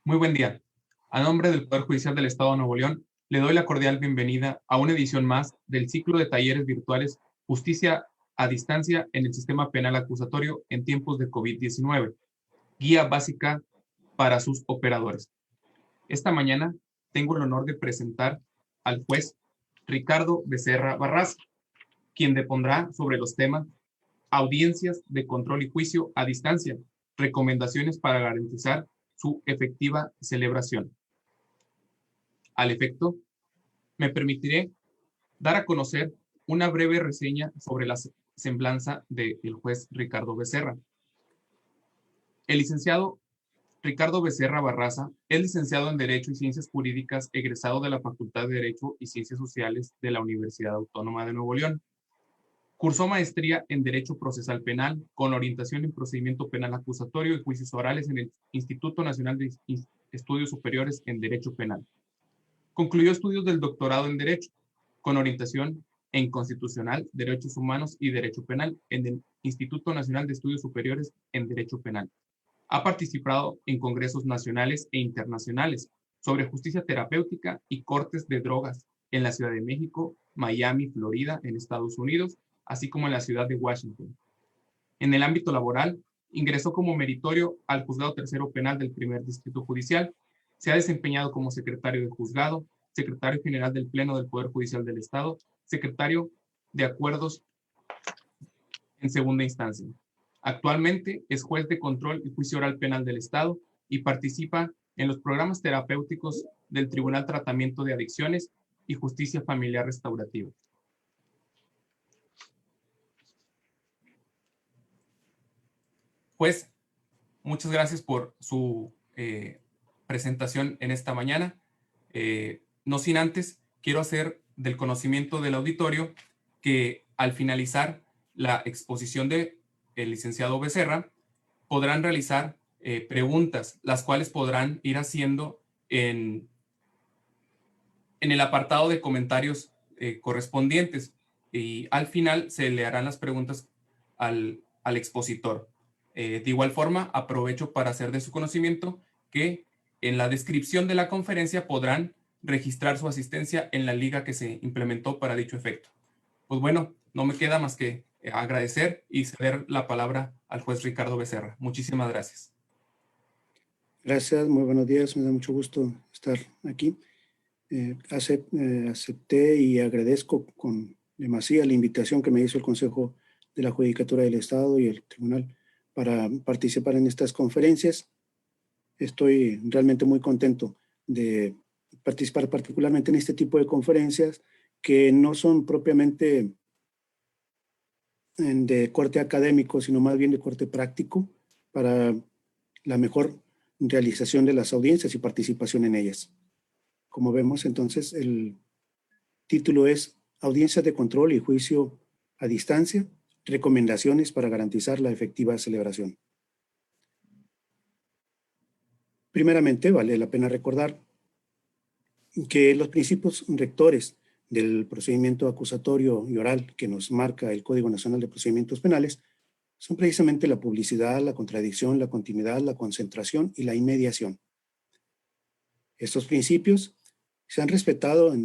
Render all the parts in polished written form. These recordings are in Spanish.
Muy buen día. A nombre del Poder Judicial del Estado de Nuevo León, le doy la cordial bienvenida a una edición más del ciclo de talleres virtuales Justicia a Distancia en el Sistema Penal Acusatorio en tiempos de COVID-19, guía básica para sus operadores. Esta mañana tengo el honor de presentar al juez Ricardo Becerra Barraza, quien depondrá sobre los temas audiencias de control y juicio a distancia, recomendaciones para garantizar su efectiva celebración. Al efecto, me permitiré dar a conocer una breve reseña sobre la semblanza del juez Ricardo Becerra. El licenciado Ricardo Becerra Barraza es licenciado en Derecho y Ciencias Jurídicas, egresado de la Facultad de Derecho y Ciencias Sociales de la Universidad Autónoma de Nuevo León. Cursó maestría en Derecho Procesal Penal con orientación en Procedimiento Penal Acusatorio y Juicios Orales en el Instituto Nacional de Estudios Superiores en Derecho Penal. Concluyó estudios del doctorado en Derecho, con orientación en Constitucional, Derechos Humanos y Derecho Penal en el Instituto Nacional de Estudios Superiores en Derecho Penal. Ha participado en congresos nacionales e internacionales sobre justicia terapéutica y cortes de drogas en la Ciudad de México, Miami, Florida, en Estados Unidos, así como en la ciudad de Washington. En el ámbito laboral, ingresó como meritorio al Juzgado Tercero Penal del Primer Distrito Judicial. Se ha desempeñado como secretario de juzgado, secretario general del Pleno del Poder Judicial del Estado, secretario de acuerdos en segunda instancia. Actualmente es juez de control y juicio oral penal del Estado y participa en los programas terapéuticos del Tribunal Tratamiento de Adicciones y Justicia Familiar Restaurativa. Juez, muchas gracias por su presentación en esta mañana. No sin antes, quiero hacer del conocimiento del auditorio que al finalizar la exposición del licenciado Becerra, podrán realizar preguntas, las cuales podrán ir haciendo en el apartado de comentarios correspondientes. Y al final se le harán las preguntas al expositor. De igual forma, aprovecho para hacer de su conocimiento que en la descripción de la conferencia podrán registrar su asistencia en la liga que se implementó para dicho efecto. Pues bueno, no me queda más que agradecer y ceder la palabra al juez Ricardo Becerra. Muchísimas gracias. Gracias, muy buenos días, me da mucho gusto estar aquí. Acepté y agradezco con demasía la invitación que me hizo el Consejo de la Judicatura del Estado y el Tribunal para participar en estas conferencias. Estoy realmente muy contento de participar particularmente en este tipo de conferencias que no son propiamente de corte académico, sino más bien de corte práctico para la mejor realización de las audiencias y participación en ellas. Como vemos, entonces, el título es Audiencias de control y juicio a distancia, recomendaciones para garantizar la efectiva celebración. Primeramente, vale la pena recordar que los principios rectores del procedimiento acusatorio y oral que nos marca el Código Nacional de Procedimientos Penales son precisamente la publicidad, la contradicción, la continuidad, la concentración y la inmediación. Estos principios se han respetado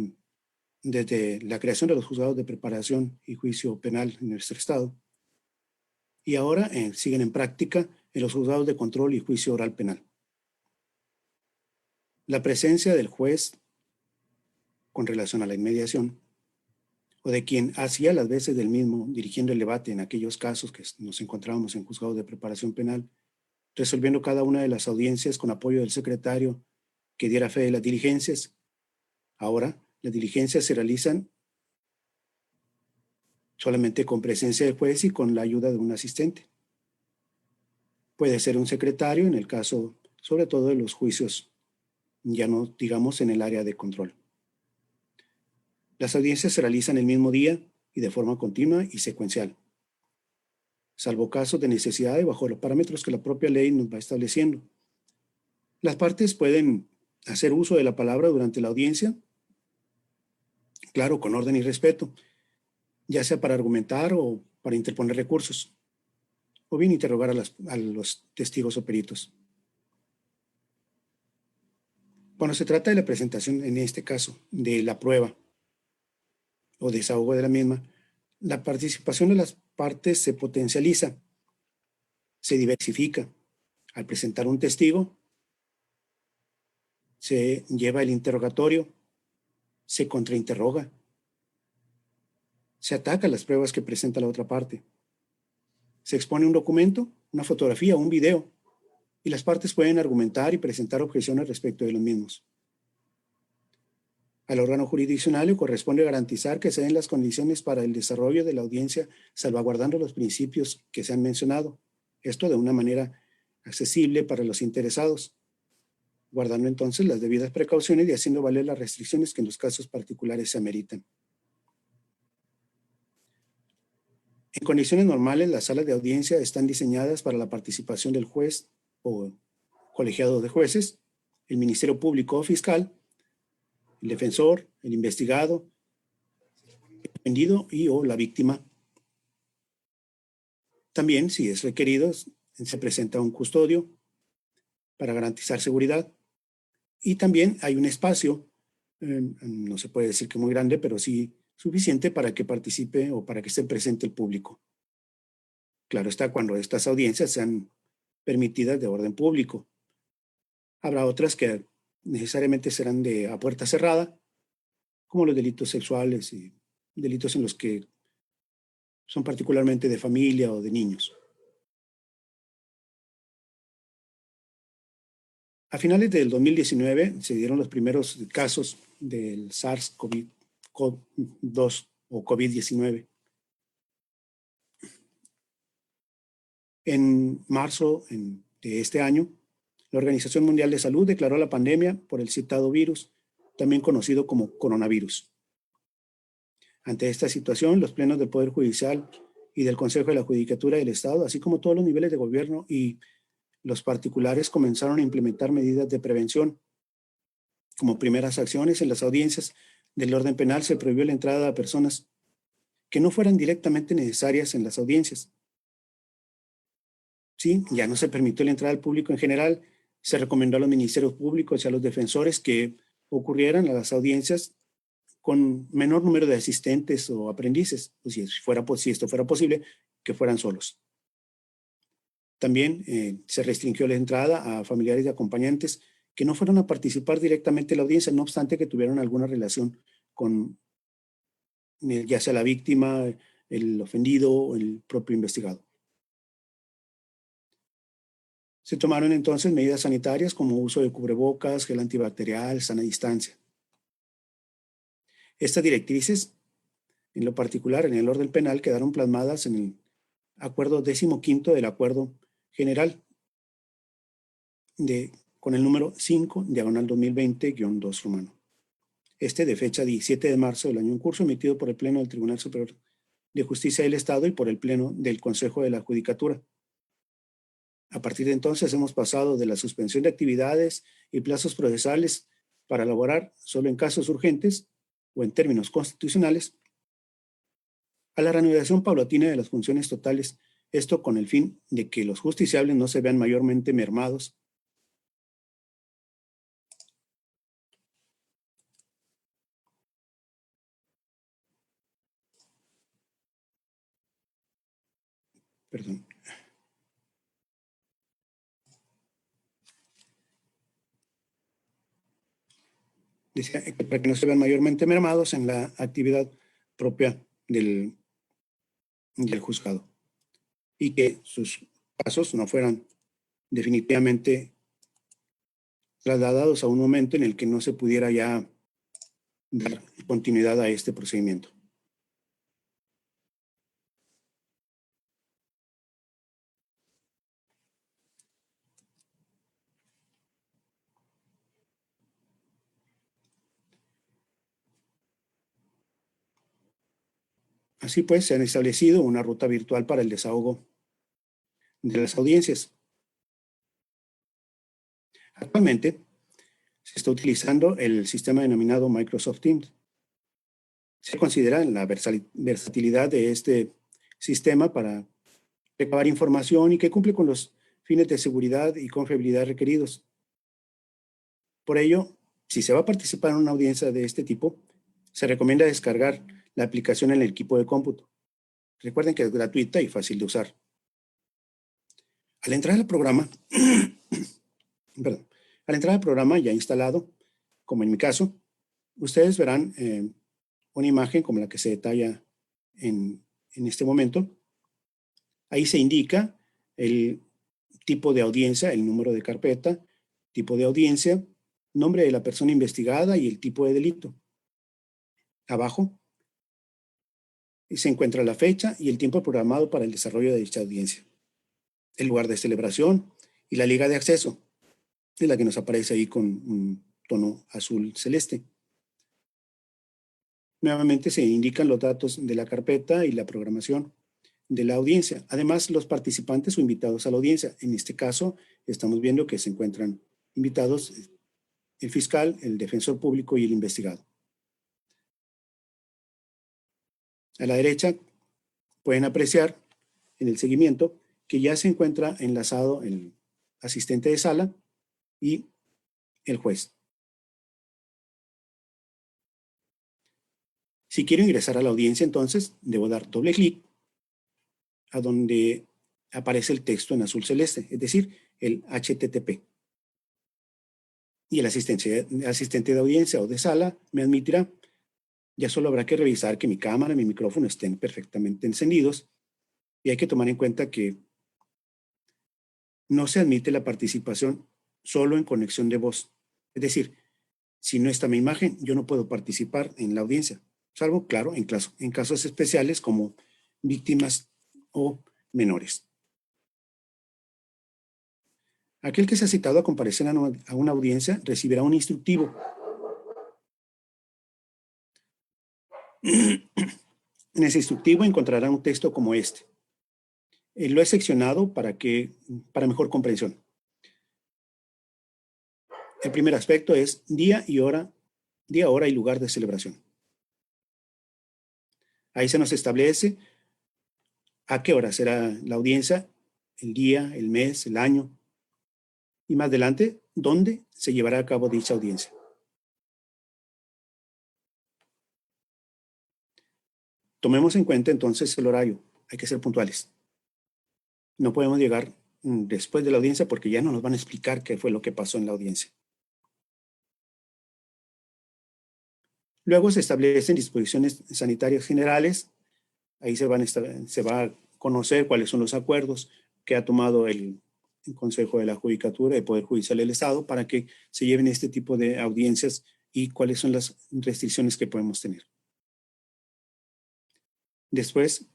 desde la creación de los juzgados de preparación y juicio penal en nuestro estado y ahora siguen en práctica en los juzgados de control y juicio oral penal. La presencia del juez con relación a la inmediación o de quien hacía las veces del mismo dirigiendo el debate en aquellos casos que nos encontrábamos en juzgados de preparación penal, resolviendo cada una de las audiencias con apoyo del secretario que diera fe de las diligencias. Ahora, las diligencias se realizan solamente con presencia del juez y con la ayuda de un asistente. Puede ser un secretario en el caso, sobre todo, de los juicios, ya no digamos en el área de control. Las audiencias se realizan el mismo día y de forma continua y secuencial, salvo casos de necesidad y bajo los parámetros que la propia ley nos va estableciendo. Las partes pueden hacer uso de la palabra durante la audiencia, claro, con orden y respeto, ya sea para argumentar o para interponer recursos, o bien interrogar a los testigos o peritos. Cuando se trata de la presentación, en este caso, de la prueba o desahogo de la misma, la participación de las partes se potencializa, se diversifica. Al presentar un testigo, se lleva el interrogatorio, se contrainterroga, se ataca las pruebas que presenta la otra parte, se expone un documento, una fotografía o un video, y las partes pueden argumentar y presentar objeciones respecto de los mismos. Al órgano jurisdiccional le corresponde garantizar que se den las condiciones para el desarrollo de la audiencia, salvaguardando los principios que se han mencionado. Esto de una manera accesible para los interesados, guardando entonces las debidas precauciones y haciendo valer las restricciones que en los casos particulares se ameritan. En condiciones normales, las salas de audiencia están diseñadas para la participación del juez o colegiado de jueces, el Ministerio Público o Fiscal, el defensor, el investigado, el defendido y o la víctima. También, si es requerido, se presenta un custodio para garantizar seguridad. Y también hay un espacio, no se puede decir que muy grande, pero sí suficiente para que participe o para que esté presente el público. Claro está, cuando estas audiencias sean permitidas de orden público. Habrá otras que necesariamente serán a puerta cerrada, como los delitos sexuales y delitos en los que son particularmente de familia o de niños. A finales del 2019 se dieron los primeros casos del SARS-CoV-2 o COVID-19. En marzo de este año, la Organización Mundial de Salud declaró la pandemia por el citado virus, también conocido como coronavirus. Ante esta situación, los plenos del Poder Judicial y del Consejo de la Judicatura del Estado, así como todos los niveles de gobierno y los particulares, comenzaron a implementar medidas de prevención. Como primeras acciones, en las audiencias del orden penal se prohibió la entrada a personas que no fueran directamente necesarias en las audiencias. Sí, ya no se permitió la entrada al público en general. Se recomendó a los ministerios públicos y a los defensores que ocurrieran a las audiencias con menor número de asistentes o aprendices, o si esto fuera posible, que fueran solos. También se restringió la entrada a familiares y acompañantes que no fueron a participar directamente en la audiencia, no obstante que tuvieron alguna relación con ya sea la víctima, el ofendido o el propio investigado. Se tomaron entonces medidas sanitarias como uso de cubrebocas, gel antibacterial, sana distancia. Estas directrices, en lo particular en el orden penal, quedaron plasmadas en el acuerdo 15º del Acuerdo General con el número 5/2020-2 romano. De fecha 17 de marzo del año en curso, emitido por el Pleno del Tribunal Superior de Justicia del Estado y por el Pleno del Consejo de la Judicatura. A partir de entonces hemos pasado de la suspensión de actividades y plazos procesales para elaborar solo en casos urgentes o en términos constitucionales a la reanudación paulatina de las funciones totales, esto con el fin de que los justiciables no se vean mayormente mermados para que no se vean mayormente mermados en la actividad propia del juzgado y que sus casos no fueran definitivamente trasladados a un momento en el que no se pudiera ya dar continuidad a este procedimiento. Así pues, se han establecido una ruta virtual para el desahogo de las audiencias. Actualmente se está utilizando el sistema denominado Microsoft Teams. Se considera la versatilidad de este sistema para recabar información y que cumple con los fines de seguridad y confiabilidad requeridos. Por ello, Si se va a participar en una audiencia de este tipo, se recomienda descargar la aplicación en el equipo de cómputo. Recuerden que es gratuita y fácil de usar. Al entrar al programa, perdón, al entrar al programa ya instalado, como en mi caso, ustedes verán una imagen como la que se detalla en este momento. Ahí se indica el tipo de audiencia, el número de carpeta, tipo de audiencia, nombre de la persona investigada y el tipo de delito. Abajo se encuentra la fecha y el tiempo programado para el desarrollo de dicha audiencia, el lugar de celebración y la liga de acceso, es la que nos aparece ahí con un tono azul celeste. Nuevamente se indican los datos de la carpeta y la programación de la audiencia. Además, los participantes o invitados a la audiencia. En este caso, estamos viendo que se encuentran invitados el fiscal, el defensor público y el investigado. A la derecha pueden apreciar en el seguimiento que ya se encuentra enlazado el asistente de sala y el juez. Si quiero ingresar a la audiencia, entonces debo dar doble clic a donde aparece el texto en azul celeste, es decir, el HTTP. Y el asistente de audiencia o de sala me admitirá. Ya solo habrá que revisar que mi cámara y mi micrófono estén perfectamente encendidos y hay que tomar en cuenta que no se admite la participación solo en conexión de voz. Es decir, si no está mi imagen, yo no puedo participar en la audiencia, salvo, claro, en casos especiales como víctimas o menores. Aquel que sea citado a comparecer a una audiencia recibirá un instructivo. En ese instructivo encontrará un texto como este. Lo he seccionado para mejor comprensión. El primer aspecto es día, hora y lugar de celebración. Ahí se nos establece a qué hora será la audiencia, el día, el mes, el año, y más adelante, dónde se llevará a cabo dicha audiencia. Tomemos en cuenta entonces el horario. Hay que ser puntuales. No podemos llegar después de la audiencia porque ya no nos van a explicar qué fue lo que pasó en la audiencia. Luego se establecen disposiciones sanitarias generales. Ahí se va a conocer cuáles son los acuerdos que ha tomado el Consejo de la Judicatura, el Poder Judicial del Estado, para que se lleven este tipo de audiencias y cuáles son las restricciones que podemos tener. Después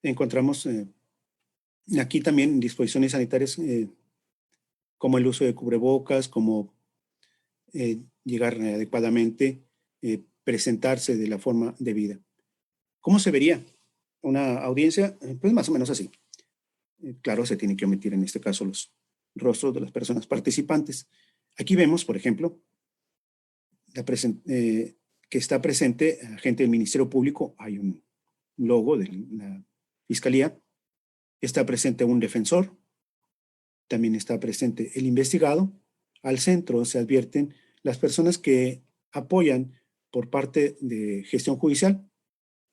encontramos aquí también disposiciones sanitarias como el uso de cubrebocas, como llegar adecuadamente, presentarse de la forma debida. ¿Cómo se vería una audiencia? Pues más o menos así. Claro, se tienen que omitir en este caso los rostros de las personas participantes. Aquí vemos, por ejemplo, que está presente agente del Ministerio Público, hay un logo de la Fiscalía, está presente un defensor, también está presente el investigado. Al centro se advierten las personas que apoyan por parte de gestión judicial.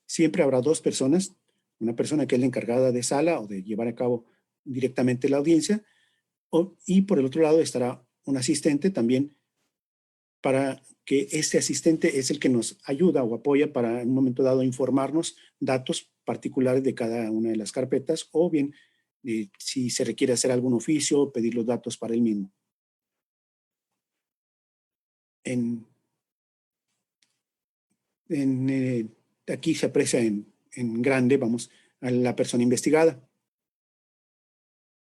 Siempre habrá dos personas, una persona que es la encargada de sala o de llevar a cabo directamente la audiencia, y por el otro lado estará un asistente también, para que este asistente es el que nos ayuda o apoya para en un momento dado informarnos datos particulares de cada una de las carpetas, o bien si se requiere hacer algún oficio, pedir los datos para él mismo. Aquí se aprecia en grande, vamos, a la persona investigada.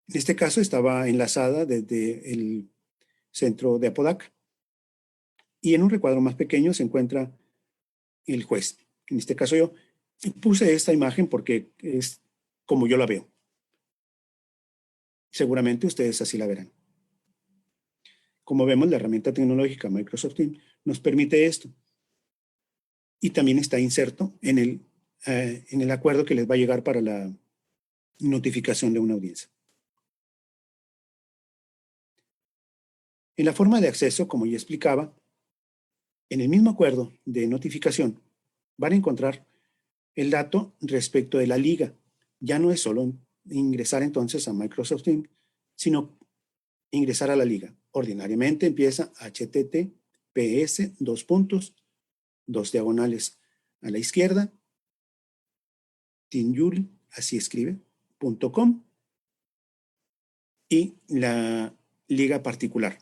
En este caso estaba enlazada desde el centro de Apodaca. Y en un recuadro más pequeño se encuentra el juez. En este caso yo puse esta imagen porque es como yo la veo. Seguramente ustedes así la verán. Como vemos, la herramienta tecnológica Microsoft Teams nos permite esto. Y también está inserto en el acuerdo que les va a llegar para la notificación de una audiencia. En la forma de acceso, como ya explicaba, En el mismo acuerdo de notificación van a encontrar el dato respecto de la liga. Ya no es solo ingresar entonces a Microsoft Teams, sino ingresar a la liga. Ordinariamente empieza https dos diagonales a la izquierda, teamyul, así escribe, .com, y la liga particular.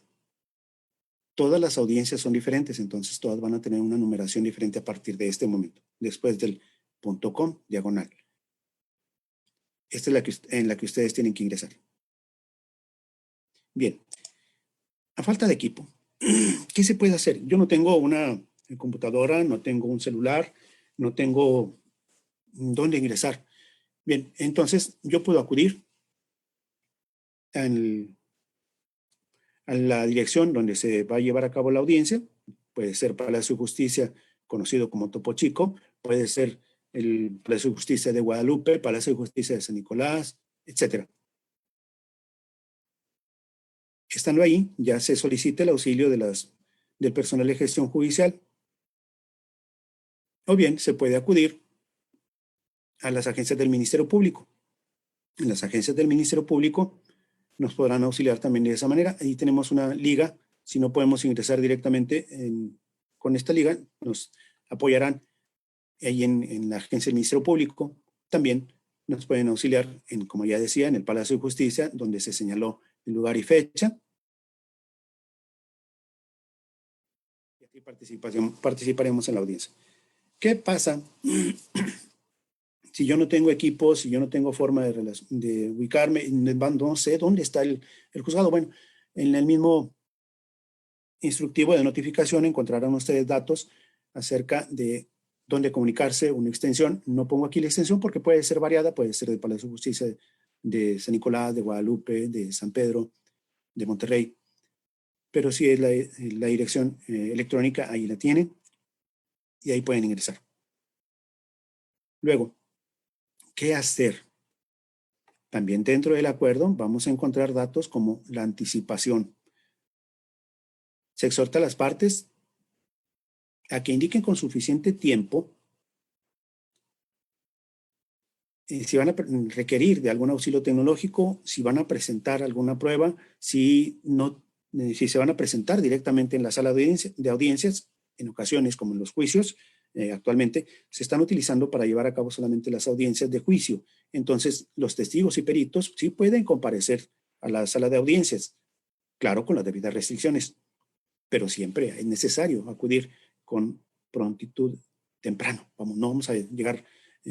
Todas las audiencias son diferentes, entonces todas van a tener una numeración diferente a partir de este momento, después del .com diagonal. Esta es en la que ustedes tienen que ingresar. Bien, a falta de equipo, ¿qué se puede hacer? Yo no tengo una computadora, no tengo un celular, no tengo dónde ingresar. Bien, entonces yo puedo acudir a la dirección donde se va a llevar a cabo la audiencia. Puede ser Palacio de Justicia, conocido como Topo Chico, puede ser el Palacio de Justicia de Guadalupe, Palacio de Justicia de San Nicolás, etc. Estando ahí, ya se solicita el auxilio del personal de gestión judicial, o bien se puede acudir a las agencias del Ministerio Público. En las agencias del Ministerio Público nos podrán auxiliar también de esa manera. Ahí tenemos una liga. Si no podemos ingresar directamente con esta liga, nos apoyarán ahí en la agencia del Ministerio Público. También nos pueden auxiliar, como ya decía, en el Palacio de Justicia, donde se señaló el lugar y fecha. Y aquí participaremos en la audiencia. ¿Qué pasa si yo no tengo equipo, si yo no tengo forma de ubicarme, no sé dónde está el juzgado? Bueno, en el mismo instructivo de notificación encontrarán ustedes datos acerca de dónde comunicarse, una extensión. No pongo aquí la extensión porque puede ser variada, puede ser del Palacio de Justicia de San Nicolás, de Guadalupe, de San Pedro, de Monterrey, pero sí es la dirección electrónica, ahí la tienen y ahí pueden ingresar. Luego, ¿qué hacer? También dentro del acuerdo vamos a encontrar datos como la anticipación. Se exhorta a las partes a que indiquen con suficiente tiempo si van a requerir de algún auxilio tecnológico, si van a presentar alguna prueba, si se van a presentar directamente en la sala de audiencias, en ocasiones como en los juicios, actualmente se están utilizando para llevar a cabo solamente las audiencias de juicio. Entonces, los testigos y peritos sí pueden comparecer a la sala de audiencias, claro, con las debidas restricciones, pero siempre es necesario acudir con prontitud temprano. No vamos a llegar,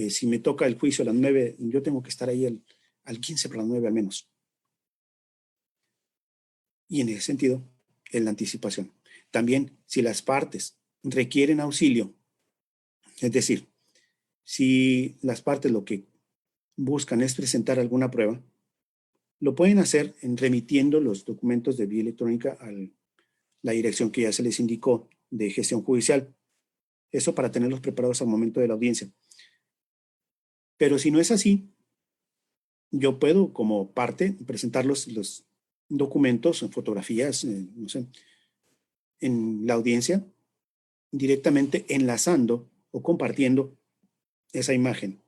si me toca el juicio a las 9, yo tengo que estar ahí al 15 para las 9 al menos. Y en ese sentido, en la anticipación. También, si las partes requieren auxilio, es decir, si las partes lo que buscan es presentar alguna prueba, lo pueden hacer remitiendo los documentos de vía electrónica a la dirección que ya se les indicó de gestión judicial. Eso para tenerlos preparados al momento de la audiencia. Pero si no es así, yo puedo como parte presentar los documentos, fotografías, no sé, en la audiencia, directamente enlazando o compartiendo esa imagen.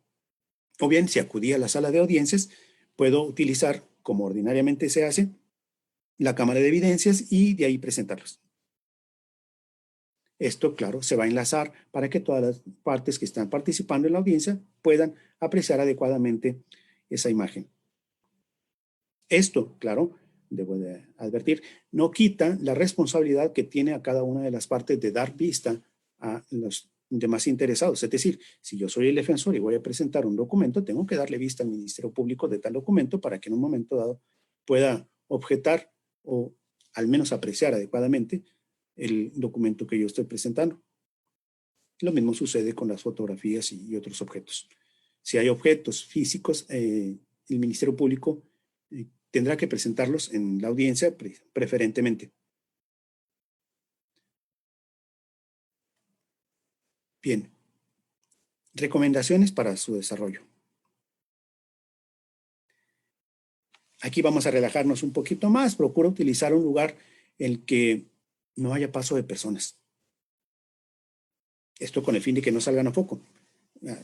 O bien, si acudí a la sala de audiencias, puedo utilizar, como ordinariamente se hace, la cámara de evidencias y de ahí presentarlos. Esto, claro, se va a enlazar para que todas las partes que están participando en la audiencia puedan apreciar adecuadamente esa imagen. Esto, claro, debo de advertir, no quita la responsabilidad que tiene a cada una de las partes de dar vista a los demás interesados. Es decir, si yo soy el defensor y voy a presentar un documento, tengo que darle vista al Ministerio Público de tal documento para que en un momento dado pueda objetar o al menos apreciar adecuadamente el documento que yo estoy presentando. Lo mismo sucede con las fotografías y otros objetos. Si hay objetos físicos, el Ministerio Público tendrá que presentarlos en la audiencia preferentemente. Bien, recomendaciones para su desarrollo. Aquí vamos a relajarnos un poquito más. Procura utilizar un lugar en el que no haya paso de personas. Esto con el fin de que no salgan a foco.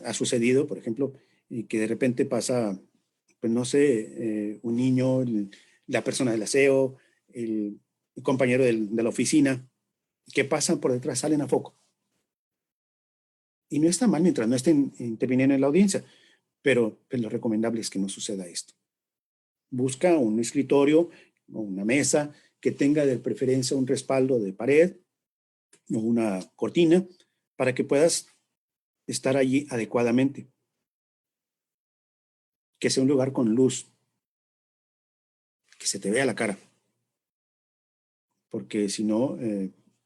Ha sucedido, por ejemplo, que de repente pasa, pues no sé, un niño, la persona del aseo, el compañero de la oficina, que pasan por detrás, salen a foco. Y no está mal mientras no estén interviniendo en la audiencia, pero pues, lo recomendable es que no suceda esto. Busca un escritorio o una mesa que tenga de preferencia un respaldo de pared o una cortina para que puedas estar allí adecuadamente. Que sea un lugar con luz, que se te vea la cara. Porque si no,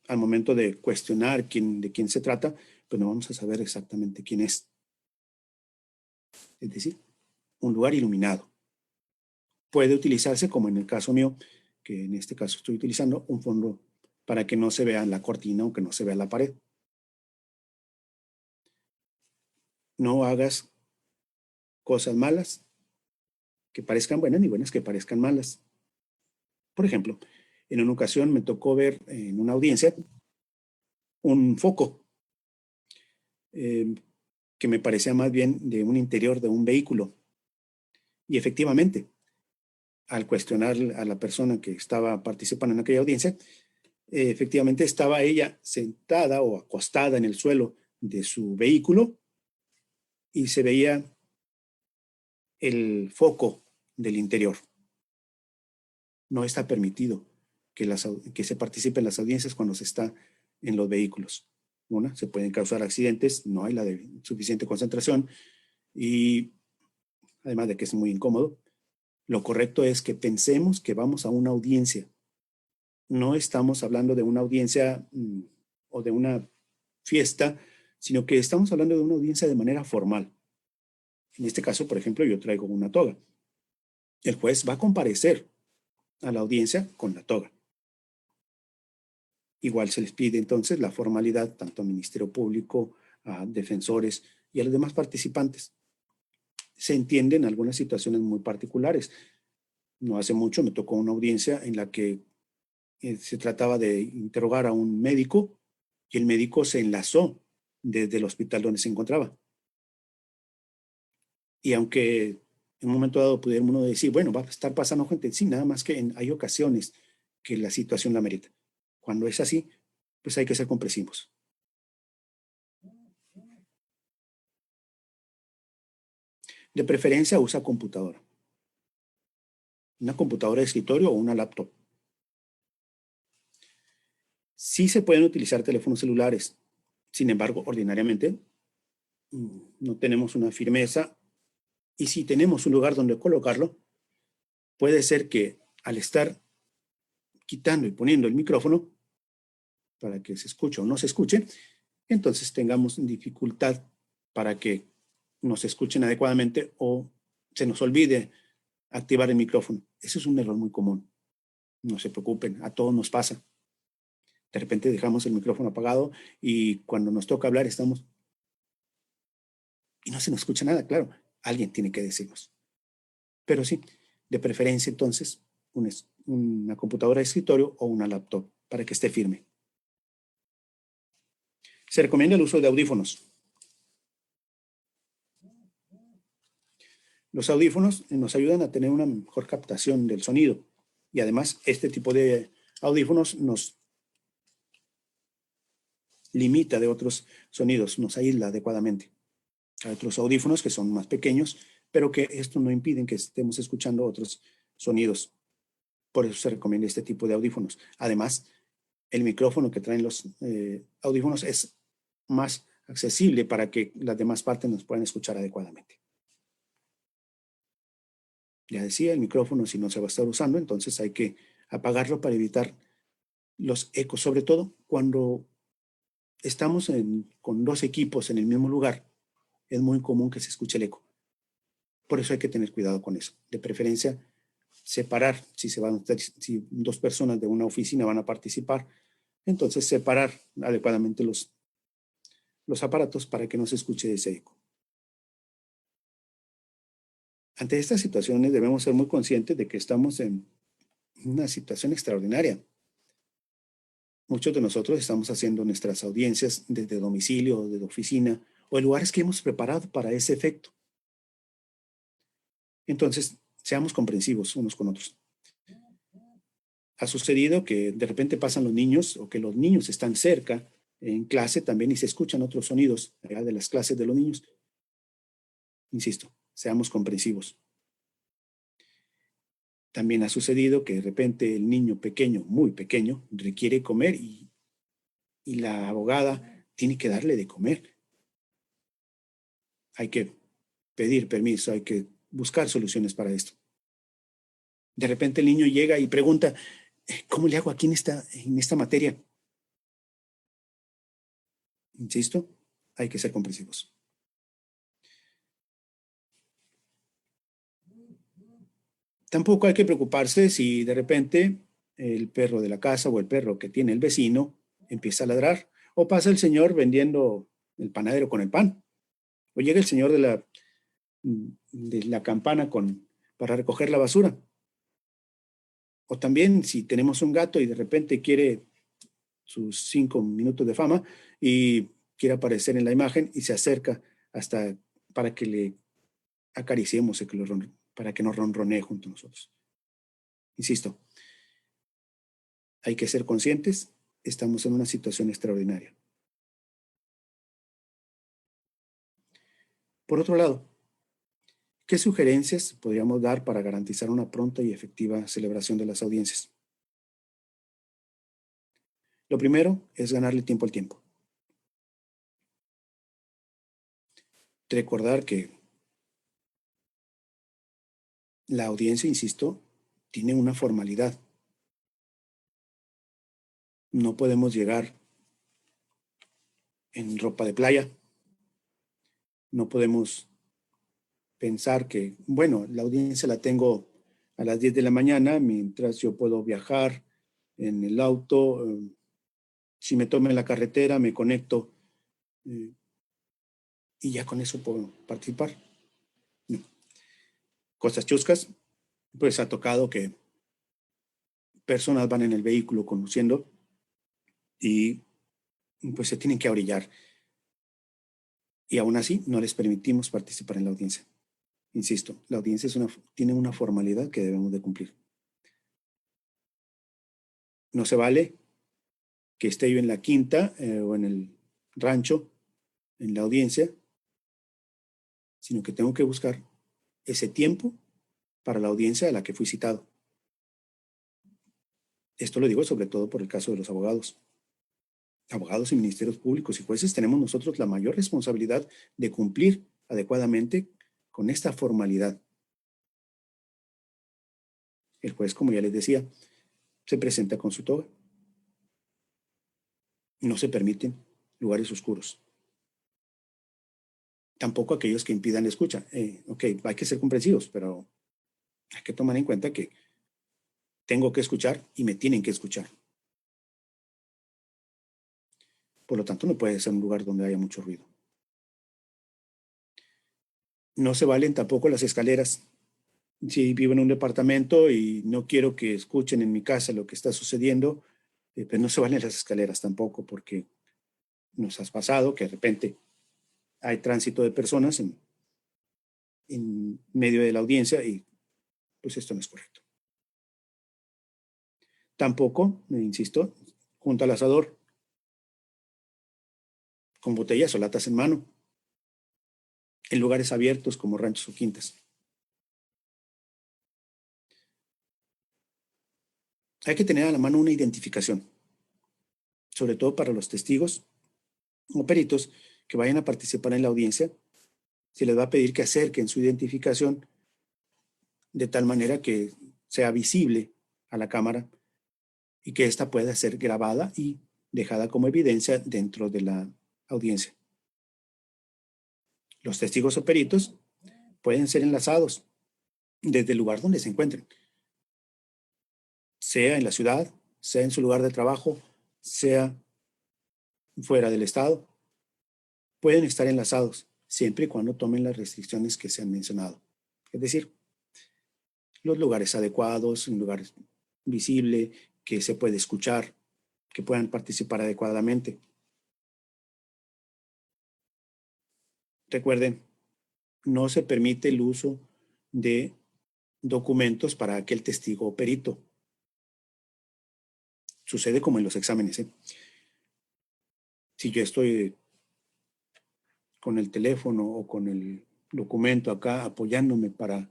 al momento de cuestionar de quién se trata, pues no vamos a saber exactamente quién es. Es decir, un lugar iluminado. Puede utilizarse, como en el caso mío, que en este caso estoy utilizando un fondo para que no se vea la cortina o que no se vea la pared. No hagas cosas malas que parezcan buenas ni buenas que parezcan malas. Por ejemplo, en una ocasión me tocó ver en una audiencia un foco que me parecía más bien de un interior de un vehículo. Y efectivamente, al cuestionar a la persona que estaba participando en aquella audiencia, efectivamente estaba ella sentada o acostada en el suelo de su vehículo y se veía el foco del interior. No está permitido que se participe en las audiencias cuando se está en los vehículos. Una, se pueden causar accidentes, no hay la de suficiente concentración y además de que es muy incómodo, lo correcto es que pensemos que vamos a una audiencia. No estamos hablando de una audiencia o de una fiesta, sino que estamos hablando de una audiencia de manera formal. En este caso, por ejemplo, yo traigo una toga. El juez va a comparecer a la audiencia con la toga. Igual se les pide entonces la formalidad tanto al Ministerio Público, a defensores y a los demás participantes. Se entienden algunas situaciones muy particulares. No hace mucho me tocó una audiencia en la que se trataba de interrogar a un médico y el médico se enlazó desde el hospital donde se encontraba. Y aunque en un momento dado pudiera uno decir, bueno, va a estar pasando gente, sí, nada más que hay ocasiones que la situación la amerita. Cuando es así, pues hay que ser comprensivos. De preferencia usa computadora. Una computadora de escritorio o una laptop. Sí se pueden utilizar teléfonos celulares. Sin embargo, ordinariamente no tenemos una firmeza y si tenemos un lugar donde colocarlo, puede ser que al estar quitando y poniendo el micrófono para que se escuche o no se escuche, entonces tengamos dificultad para que nos escuchen adecuadamente o se nos olvide activar el micrófono. Eso es un error muy común. No se preocupen, a todos nos pasa. De repente dejamos el micrófono apagado y cuando nos toca hablar estamos y no se nos escucha nada, claro. Alguien tiene que decirnos. Pero sí, de preferencia entonces una computadora de escritorio o una laptop para que esté firme. Se recomienda el uso de audífonos. Los audífonos nos ayudan a tener una mejor captación del sonido y además este tipo de audífonos nos limita de otros sonidos, nos aísla adecuadamente. Hay otros audífonos que son más pequeños, pero que esto no impide que estemos escuchando otros sonidos. Por eso se recomienda este tipo de audífonos. Además, el micrófono que traen los audífonos es más accesible para que las demás partes nos puedan escuchar adecuadamente. Ya decía, el micrófono si no se va a estar usando, entonces hay que apagarlo para evitar los ecos, sobre todo cuando estamos con dos equipos en el mismo lugar, es muy común que se escuche el eco. Por eso hay que tener cuidado con eso. De preferencia, separar, si dos personas de una oficina van a participar, entonces separar adecuadamente los aparatos para que no se escuche ese eco. Ante estas situaciones debemos ser muy conscientes de que estamos en una situación extraordinaria. muchos de nosotros estamos haciendo nuestras audiencias desde domicilio, desde oficina, o en lugares que hemos preparado para ese efecto. Entonces, seamos comprensivos unos con otros. Ha sucedido que de repente pasan los niños o que los niños están cerca en clase también y se escuchan otros sonidos de las clases de los niños. Insisto, seamos comprensivos. También ha sucedido que de repente el niño pequeño, muy pequeño, requiere comer y la abogada tiene que darle de comer. Hay que pedir permiso, hay que buscar soluciones para esto. De repente el niño llega y pregunta, ¿cómo le hago aquí en esta materia? Insisto, hay que ser comprensivos. Tampoco hay que preocuparse si de repente el perro de la casa o el perro que tiene el vecino empieza a ladrar, o pasa el señor vendiendo el panadero con el pan, o llega el señor de la campana para recoger la basura. O también si tenemos un gato y de repente quiere sus 5 minutos de fama y quiere aparecer en la imagen y se acerca hasta para que le acariciemos, para que nos ronronee junto a nosotros. Insisto, hay que ser conscientes, estamos en una situación extraordinaria. Por otro lado, ¿qué sugerencias podríamos dar para garantizar una pronta y efectiva celebración de las audiencias? Lo primero es ganarle tiempo al tiempo. Recordar que la audiencia, insisto, tiene una formalidad. No podemos llegar en ropa de playa. No podemos pensar que, bueno, la audiencia la tengo a las 10 de la mañana, mientras yo puedo viajar en el auto. Si me tomo en la carretera, me conecto y ya con eso puedo participar. No. Cosas chuscas, pues ha tocado que personas van en el vehículo conduciendo y pues se tienen que orillar. Y aún así no les permitimos participar en la audiencia. Insisto, la audiencia tiene una formalidad que debemos de cumplir. No se vale que esté yo en la quinta o en el rancho, en la audiencia, sino que tengo que buscar ese tiempo para la audiencia a la que fui citado. Esto lo digo sobre todo por el caso de los abogados. Abogados y ministerios públicos y jueces tenemos nosotros la mayor responsabilidad de cumplir adecuadamente con esta formalidad. El juez, como ya les decía, se presenta con su toga. No se permiten lugares oscuros. Tampoco aquellos que impidan la escucha. Ok, hay que ser comprensivos, pero hay que tomar en cuenta que tengo que escuchar y me tienen que escuchar. Por lo tanto, no puede ser un lugar donde haya mucho ruido. No se valen tampoco las escaleras. Si vivo en un departamento y no quiero que escuchen en mi casa lo que está sucediendo, pues no se valen las escaleras tampoco, porque nos ha pasado que de repente hay tránsito de personas en medio de la audiencia y pues esto no es correcto. Tampoco, insisto, junto al asador, con botellas o latas en mano, en lugares abiertos como ranchos o quintas. Hay que tener a la mano una identificación, sobre todo para los testigos o peritos que vayan a participar en la audiencia. Se les va a pedir que acerquen su identificación de tal manera que sea visible a la cámara y que ésta pueda ser grabada y dejada como evidencia dentro de la audiencia. Los testigos o peritos pueden ser enlazados desde el lugar donde se encuentren, sea en la ciudad, sea en su lugar de trabajo, sea fuera del estado. Pueden estar enlazados siempre y cuando tomen las restricciones que se han mencionado. Es decir, los lugares adecuados, un lugar visible, que se puede escuchar, que puedan participar adecuadamente. Recuerden, no se permite el uso de documentos para aquel testigo o perito. Sucede como en los exámenes, ¿eh? Si yo estoy con el teléfono o con el documento acá apoyándome para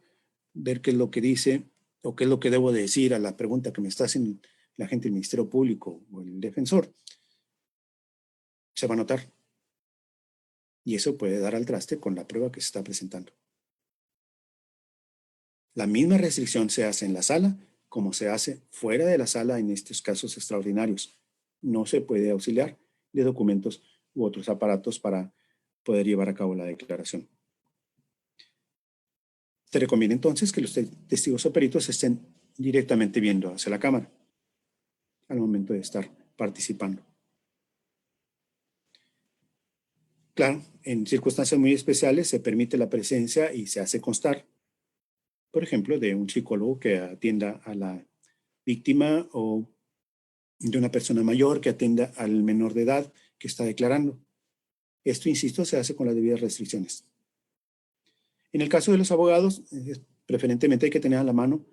ver qué es lo que dice o qué es lo que debo de decir a la pregunta que me está haciendo la gente del Ministerio Público o el defensor, se va a notar. Y eso puede dar al traste con la prueba que se está presentando. La misma restricción se hace en la sala como se hace fuera de la sala en estos casos extraordinarios. No se puede auxiliar de documentos u otros aparatos para poder llevar a cabo la declaración. Se recomienda entonces que los testigos o peritos estén directamente viendo hacia la cámara al momento de estar participando. Claro, en circunstancias muy especiales se permite la presencia y se hace constar, por ejemplo, de un psicólogo que atienda a la víctima o de una persona mayor que atienda al menor de edad que está declarando. Esto, insisto, se hace con las debidas restricciones. En el caso de los abogados, preferentemente hay que tener a la mano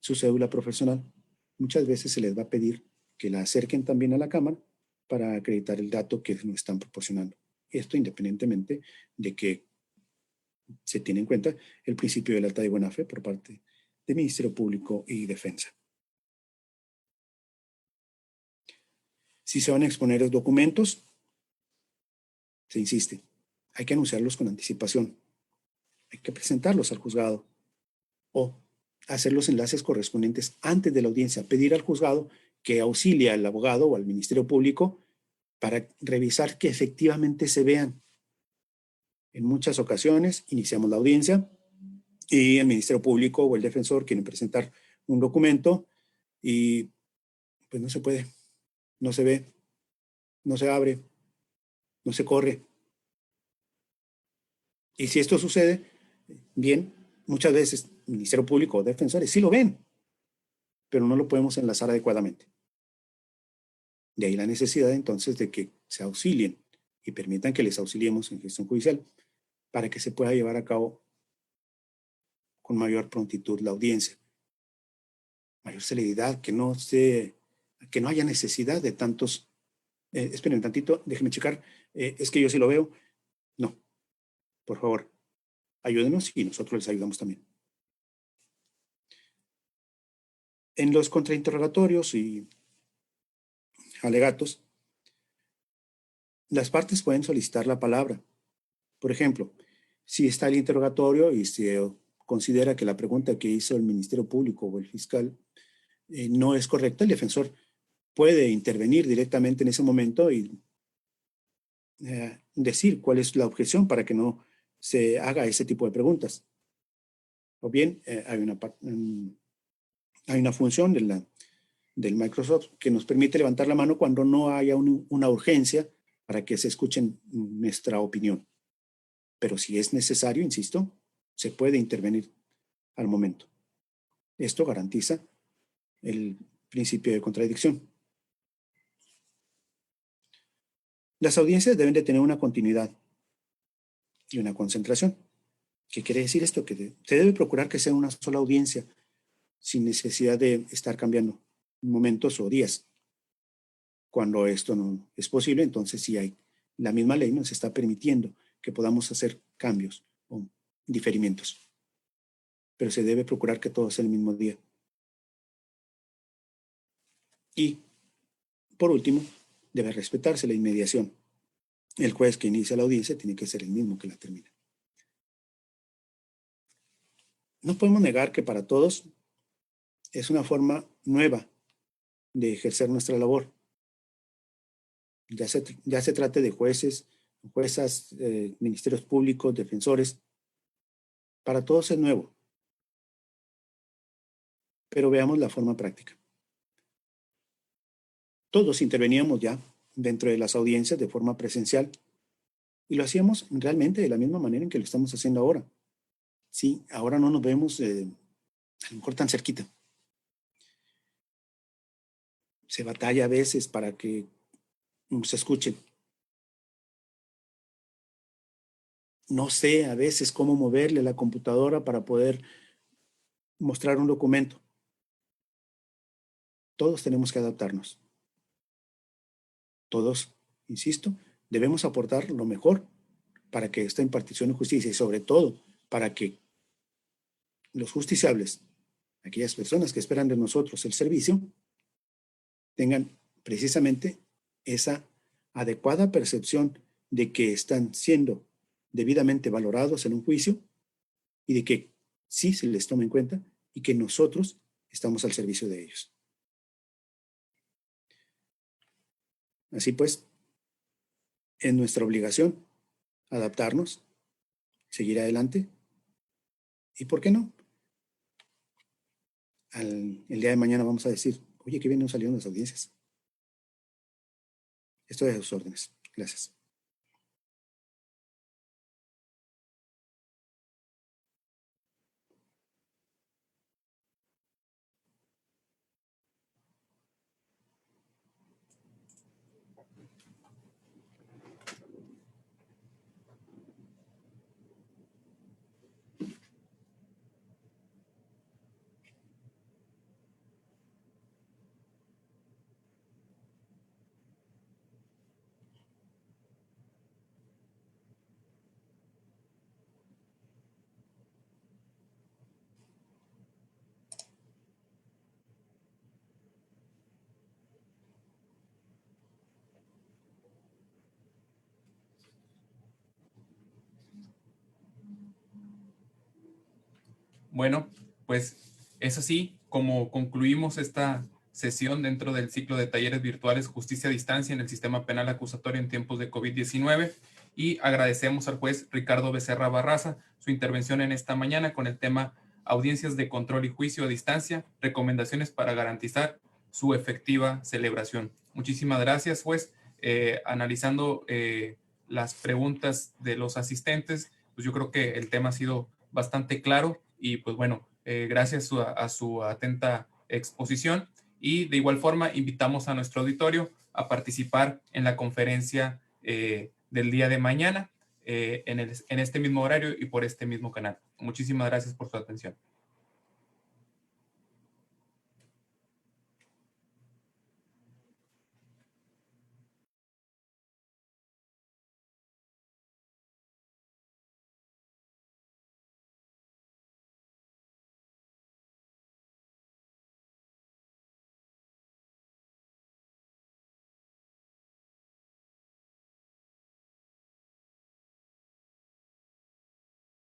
su cédula profesional. Muchas veces se les va a pedir que la acerquen también a la cámara para acreditar el dato que nos están proporcionando. Esto independientemente de que se tiene en cuenta el principio de lealtad y buena fe por parte del Ministerio Público y Defensa. Si se van a exponer los documentos, se insiste, hay que anunciarlos con anticipación, hay que presentarlos al juzgado o hacer los enlaces correspondientes antes de la audiencia, pedir al juzgado que auxilie al abogado o al Ministerio Público para revisar que efectivamente se vean. En muchas ocasiones iniciamos la audiencia y el Ministerio Público o el defensor quieren presentar un documento y pues no se puede, no se ve, no se abre, no se corre. Y si esto sucede, bien, muchas veces el Ministerio Público o defensores sí lo ven, pero no lo podemos enlazar adecuadamente. De ahí la necesidad entonces de que se auxilien y permitan que les auxiliemos en gestión judicial para que se pueda llevar a cabo con mayor prontitud la audiencia, mayor celeridad, que no haya necesidad de tantos. Esperen un tantito, déjenme checar. Es que yo sí lo veo. No, por favor, ayúdenos y nosotros les ayudamos también. En los contrainterrogatorios y alegatos, las partes pueden solicitar la palabra. Por ejemplo, si está el interrogatorio y se considera que la pregunta que hizo el Ministerio Público o el fiscal no es correcta, el defensor puede intervenir directamente en ese momento y decir cuál es la objeción para que no se haga ese tipo de preguntas. O bien hay una función del Microsoft que nos permite levantar la mano cuando no haya una urgencia para que se escuche nuestra opinión. Pero si es necesario, insisto, se puede intervenir al momento. Esto garantiza el principio de contradicción. Las audiencias deben de tener una continuidad y una concentración. ¿Qué quiere decir esto? Que se debe procurar que sea una sola audiencia sin necesidad de estar cambiando momentos o días. Cuando esto no es posible, entonces sí hay. La misma ley nos está permitiendo que podamos hacer cambios o diferimientos. Pero se debe procurar que todo sea el mismo día. Y, por último, debe respetarse la inmediación. El juez que inicia la audiencia tiene que ser el mismo que la termina. No podemos negar que para todos es una forma nueva de ejercer nuestra labor. Ya se trate de jueces, juezas, ministerios públicos, defensores. Para todos es nuevo. Pero veamos la forma práctica. Todos interveníamos ya dentro de las audiencias de forma presencial y lo hacíamos realmente de la misma manera en que lo estamos haciendo ahora. Sí, ahora no nos vemos a lo mejor tan cerquita. se batalla a veces para que se escuchen. No sé a veces cómo moverle la computadora para poder mostrar un documento. Todos tenemos que adaptarnos. Todos, insisto, debemos aportar lo mejor para que esta impartición de justicia y sobre todo para que los justiciables, aquellas personas que esperan de nosotros el servicio, tengan precisamente esa adecuada percepción de que están siendo debidamente valorados en un juicio y de que sí se les toma en cuenta y que nosotros estamos al servicio de ellos. Así pues, es nuestra obligación adaptarnos, seguir adelante y, ¿por qué no? El día de mañana vamos a decir, oye, qué bien nos salieron las audiencias. Estoy a sus órdenes. Gracias. Bueno, pues es así como concluimos esta sesión dentro del ciclo de talleres virtuales Justicia a Distancia en el Sistema Penal Acusatorio en tiempos de COVID-19 y agradecemos al juez Ricardo Becerra Barraza su intervención en esta mañana con el tema Audiencias de control y juicio a distancia, recomendaciones para garantizar su efectiva celebración. Muchísimas gracias, juez. Analizando las preguntas de los asistentes, pues yo creo que el tema ha sido bastante claro y pues bueno, gracias a su atenta exposición y de igual forma invitamos a nuestro auditorio a participar en la conferencia del día de mañana en este mismo horario y por este mismo canal. Muchísimas gracias por su atención.